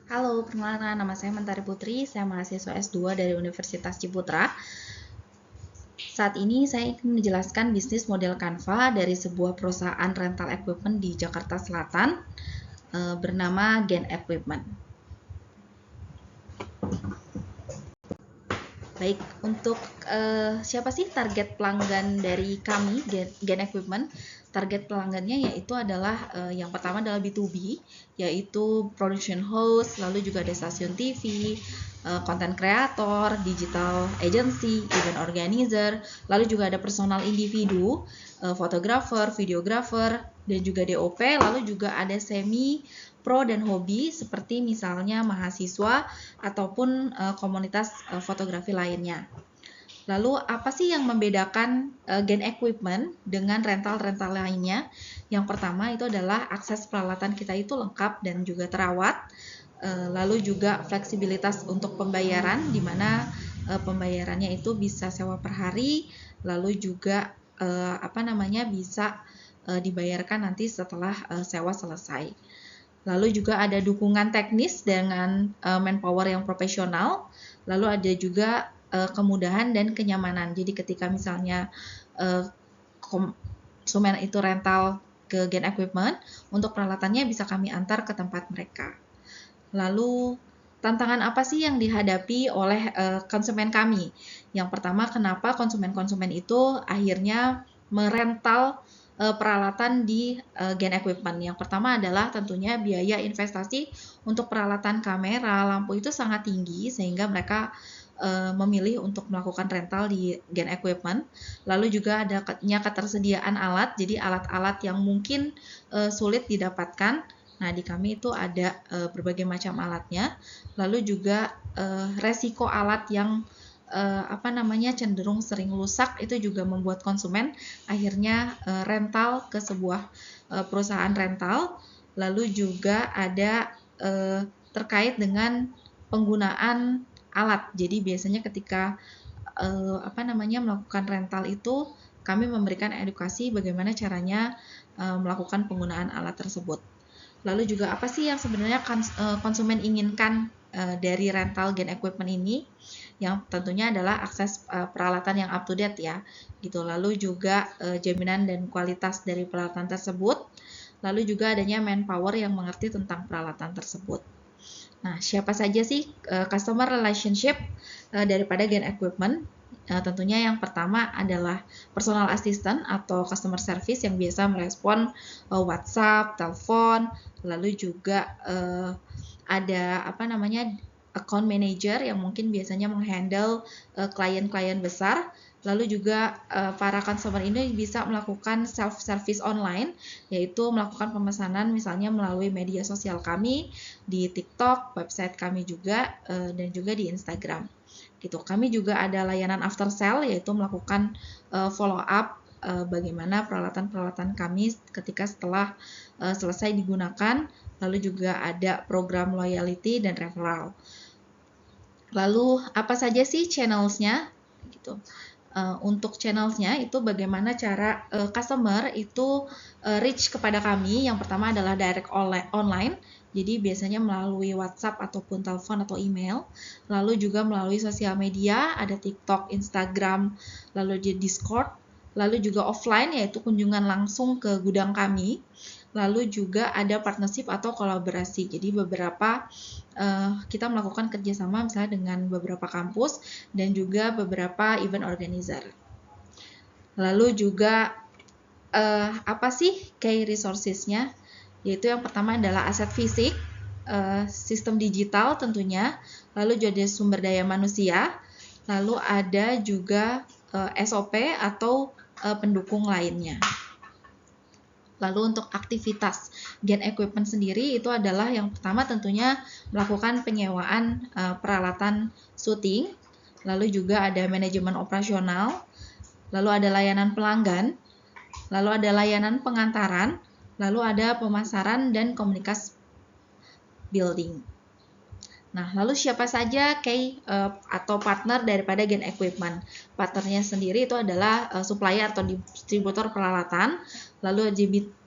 Halo, perkenalkan nama saya Mentari Putri, saya mahasiswa S2 dari Universitas Ciputra. Saat ini saya ingin menjelaskan bisnis model Canva dari sebuah perusahaan rental equipment di Jakarta Selatan bernama Gen Equipment. Baik, untuk siapa sih target pelanggan dari kami, Gen Equipment? Target pelanggannya yaitu adalah yang pertama adalah B2B, yaitu production house, lalu juga ada stasiun TV, content creator, digital agency, event organizer, lalu juga ada personal individu, fotografer, videografer, dan juga DOP, lalu juga ada semi pro dan hobi seperti misalnya mahasiswa ataupun komunitas fotografi lainnya. Lalu apa sih yang membedakan Gen Equipment dengan rental-rental lainnya? Yang pertama itu adalah akses peralatan kita itu lengkap dan juga terawat. Lalu juga fleksibilitas untuk pembayaran, di mana pembayarannya itu bisa sewa per hari, lalu juga bisa dibayarkan nanti setelah sewa selesai. Lalu juga ada dukungan teknis dengan manpower yang profesional. Lalu ada juga kemudahan dan kenyamanan. Jadi ketika misalnya konsumen itu rental ke Gen Equipment, untuk peralatannya bisa kami antar ke tempat mereka. Lalu tantangan apa sih yang dihadapi oleh konsumen kami? Yang pertama, kenapa konsumen-konsumen itu akhirnya merental peralatan di Gen Equipment. Yang pertama adalah tentunya biaya investasi untuk peralatan kamera, lampu itu sangat tinggi sehingga mereka memilih untuk melakukan rental di Gen Equipment. Lalu juga adanya ketersediaan alat, jadi alat-alat yang mungkin sulit didapatkan. Nah, di kami itu ada berbagai macam alatnya. Lalu juga resiko alat yang cenderung sering rusak itu juga membuat konsumen akhirnya rental ke sebuah perusahaan rental. Lalu juga ada terkait dengan penggunaan alat. Jadi biasanya ketika melakukan rental itu kami memberikan edukasi bagaimana caranya melakukan penggunaan alat tersebut. Lalu juga apa sih yang sebenarnya konsumen inginkan dari rental Gen Equipment ini? Yang tentunya adalah akses peralatan yang up to date ya, gitu. Lalu juga jaminan dan kualitas dari peralatan tersebut. Lalu juga adanya manpower yang mengerti tentang peralatan tersebut. Nah, siapa saja sih customer relationship daripada Gen Equipment? Tentunya yang pertama adalah personal assistant atau customer service yang biasa merespon WhatsApp, telepon, lalu juga ada account manager yang mungkin biasanya menghandle klien-klien besar. Lalu juga para customer ini bisa melakukan self service online, yaitu melakukan pemesanan misalnya melalui media sosial kami di TikTok, website kami juga dan juga di Instagram. Gitu. Kami juga ada layanan after sale, yaitu melakukan follow up bagaimana peralatan-peralatan kami ketika setelah selesai digunakan. Lalu juga ada program loyalty dan referral. Lalu apa saja sih channels-nya? Gitu. Untuk channels-nya itu bagaimana cara customer itu reach kepada kami. Yang pertama adalah direct online. Jadi biasanya melalui WhatsApp ataupun telepon atau email. Lalu juga melalui sosial media, ada TikTok, Instagram, lalu di Discord. Lalu juga offline, yaitu kunjungan langsung ke gudang kami. Lalu juga ada partnership atau kolaborasi. Jadi beberapa kita melakukan kerjasama misalnya dengan beberapa kampus dan juga beberapa event organizer. Lalu juga apa sih key resources-nya? Yaitu yang pertama adalah aset fisik, sistem digital tentunya, lalu juga sumber daya manusia, lalu ada juga SOP atau pendukung lainnya. Lalu untuk aktivitas Gen Equipment sendiri itu adalah yang pertama tentunya melakukan penyewaan peralatan syuting, lalu juga ada manajemen operasional, lalu ada layanan pelanggan, lalu ada layanan pengantaran, lalu ada pemasaran dan komunikasi building. Nah, lalu siapa saja key atau partner daripada Gen Equipment? Partnernya sendiri itu adalah supplier atau distributor peralatan, lalu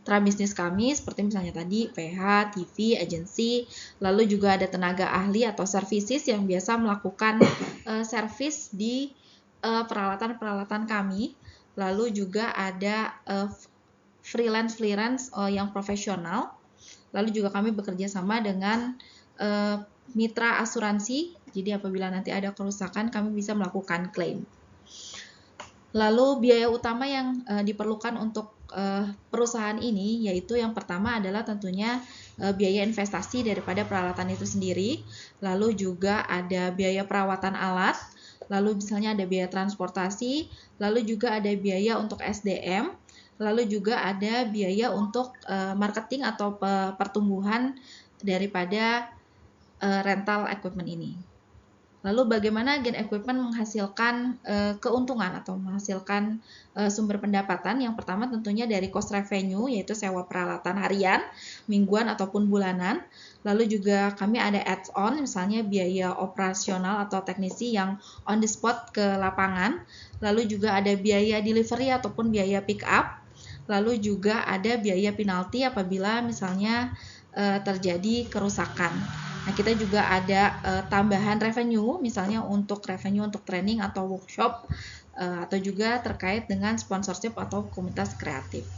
mitra bisnis kami seperti misalnya tadi PH, TV, agensi, lalu juga ada tenaga ahli atau services yang biasa melakukan servis di peralatan-peralatan kami. Lalu juga ada freelance yang profesional. Lalu juga kami bekerja sama dengan mitra asuransi. Jadi apabila nanti ada kerusakan, kami bisa melakukan klaim. Lalu biaya utama yang diperlukan untuk perusahaan ini yaitu yang pertama adalah tentunya biaya investasi daripada peralatan itu sendiri. Lalu juga ada biaya perawatan alat, lalu misalnya ada biaya transportasi, lalu juga ada biaya untuk SDM, lalu juga ada biaya untuk marketing atau pertumbuhan daripada rental equipment ini. Lalu bagaimana Gen Equipment menghasilkan keuntungan atau menghasilkan sumber pendapatan? Yang pertama tentunya dari cost revenue, yaitu sewa peralatan harian, mingguan ataupun bulanan. Lalu juga kami ada add-on, misalnya biaya operasional atau teknisi yang on the spot ke lapangan. Lalu juga ada biaya delivery ataupun biaya pick up. Lalu juga ada biaya penalti apabila misalnya terjadi kerusakan. Nah, kita juga ada tambahan revenue, misalnya untuk revenue untuk training atau workshop, atau juga terkait dengan sponsorship atau komunitas kreatif.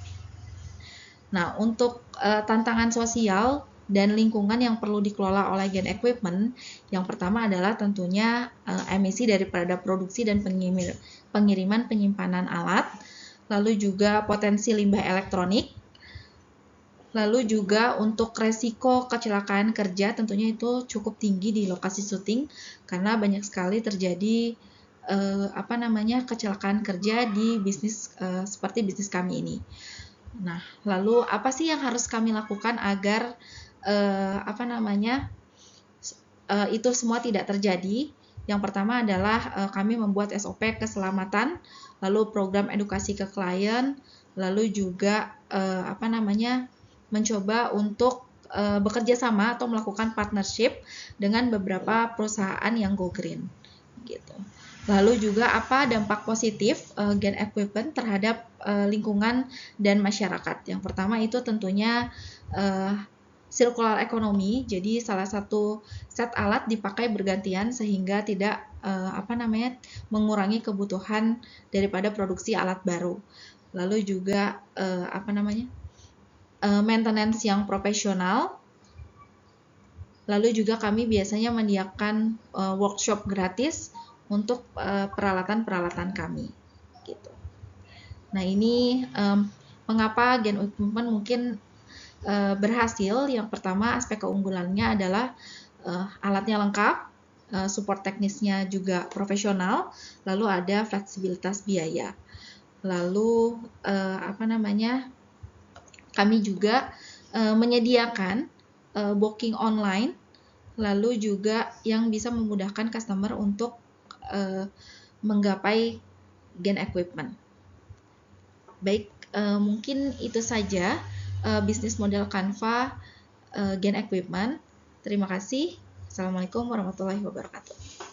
Nah, untuk tantangan sosial dan lingkungan yang perlu dikelola oleh Gen Equipment, yang pertama adalah tentunya emisi daripada produksi dan pengiriman penyimpanan alat, lalu juga potensi limbah elektronik. Lalu juga untuk resiko kecelakaan kerja tentunya itu cukup tinggi di lokasi syuting karena banyak sekali terjadi kecelakaan kerja di bisnis seperti bisnis kami ini. Nah, lalu apa sih yang harus kami lakukan agar itu semua tidak terjadi? Yang pertama adalah kami membuat SOP keselamatan, lalu program edukasi ke klien, lalu juga mencoba untuk bekerja sama atau melakukan partnership dengan beberapa perusahaan yang go green gitu. Lalu juga apa dampak positif Gen Equipment terhadap lingkungan dan masyarakat? Yang pertama itu tentunya circular economy. Jadi salah satu set alat dipakai bergantian sehingga tidak mengurangi kebutuhan daripada produksi alat baru. Lalu juga maintenance yang profesional. Lalu juga kami biasanya menyediakan workshop gratis untuk peralatan-peralatan kami. Gitu. Nah, ini mengapa Gen Equipment mungkin berhasil. Yang pertama, aspek keunggulannya adalah alatnya lengkap, support teknisnya juga profesional, lalu ada fleksibilitas biaya. Lalu kami juga menyediakan booking online, lalu juga yang bisa memudahkan customer untuk menggapai Gen Equipment. Baik, mungkin itu saja bisnis model Canva Gen Equipment. Terima kasih. Assalamualaikum warahmatullahi wabarakatuh.